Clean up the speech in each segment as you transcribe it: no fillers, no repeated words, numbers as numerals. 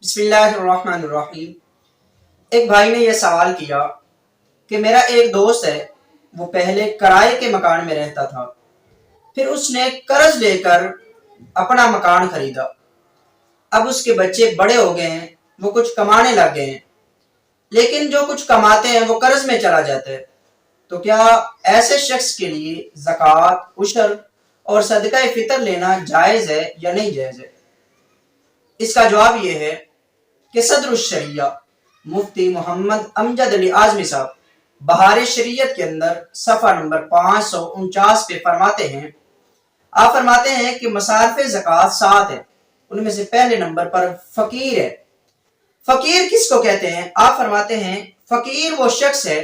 بسم اللہ الرحمن الرحیم۔ ایک بھائی نے یہ سوال کیا کہ میرا ایک دوست ہے، وہ پہلے کرائے کے مکان میں رہتا تھا، پھر اس نے قرض لے کر اپنا مکان خریدا۔ اب اس کے بچے بڑے ہو گئے ہیں، وہ کچھ کمانے لگ گئے ہیں، لیکن جو کچھ کماتے ہیں وہ قرض میں چلا جاتا ہے۔ تو کیا ایسے شخص کے لیے زکوٰۃ، عشر اور صدقہ فطر لینا جائز ہے یا نہیں جائز ہے؟ اس کا جواب یہ ہے کہ صدر الشریعہ مفتی محمد امجد علی اعظمی صاحب بہار شریعت کے اندر صفحہ نمبر 549 پہ فرماتے ہیں، آپ فرماتے ہیں کہ مصارف زکوٰۃ 7 ہیں، ان میں سے پہلے نمبر پر فقیر ہے۔ فقیر کس کو کہتے ہیں؟ آپ فرماتے ہیں فقیر وہ شخص ہے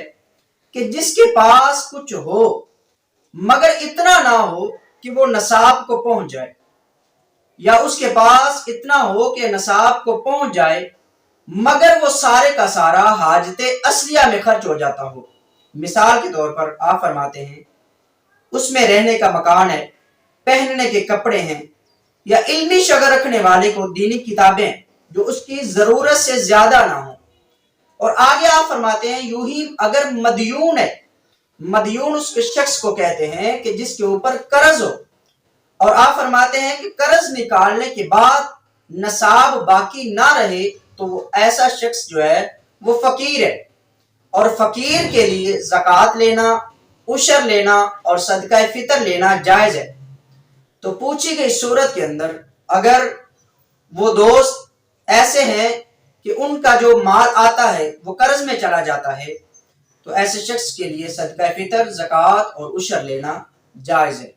کہ جس کے پاس کچھ ہو مگر اتنا نہ ہو کہ وہ نصاب کو پہنچ جائے، یا اس کے پاس اتنا ہو کہ نصاب کو پہنچ جائے مگر وہ سارے کا سارا حاجت اصلیہ میں خرچ ہو جاتا ہو۔ مثال کے طور پر آپ فرماتے ہیں اس میں رہنے کا مکان ہے، پہننے کے کپڑے ہیں، یا علمی شغف رکھنے والے کو دینی کتابیں جو اس کی ضرورت سے زیادہ نہ ہوں۔ اور آگے آپ فرماتے ہیں یوں ہی اگر مدیون ہے، مدیون اس کے شخص کو کہتے ہیں کہ جس کے اوپر قرض ہو، اور آپ فرماتے ہیں کہ قرض نکالنے کے بعد نصاب باقی نہ رہے تو وہ ایسا شخص جو ہے وہ فقیر ہے، اور فقیر کے لیے زکوٰۃ لینا، عشر لینا اور صدقہ فطر لینا جائز ہے۔ تو پوچھی گئی صورت کے اندر اگر وہ دوست ایسے ہیں کہ ان کا جو مال آتا ہے وہ قرض میں چلا جاتا ہے، تو ایسے شخص کے لیے صدقہ فطر، زکوٰۃ اور عشر لینا جائز ہے۔